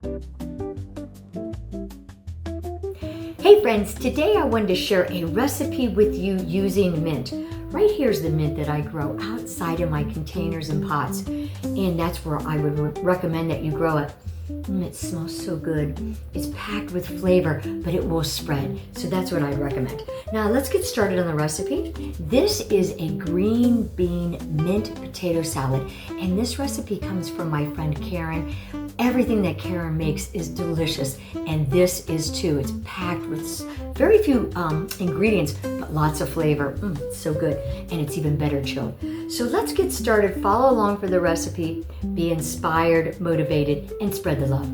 Hey friends, today I wanted to share a recipe with you using mint. Right here's the mint that I grow outside of my containers and pots, and that's where I would recommend that you grow it. It smells so good. It's packed with flavor, but it will spread, so that's what I'd recommend. Now let's get started on the recipe. This is a green bean mint potato salad, and this recipe comes from my friend Karen. Everything that Karen makes is delicious, and this is too. It's packed with very few ingredients, but lots of flavor. It's so good, and it's even better chilled. So let's get started. Follow along for the recipe. Be inspired, motivated, and spread the love.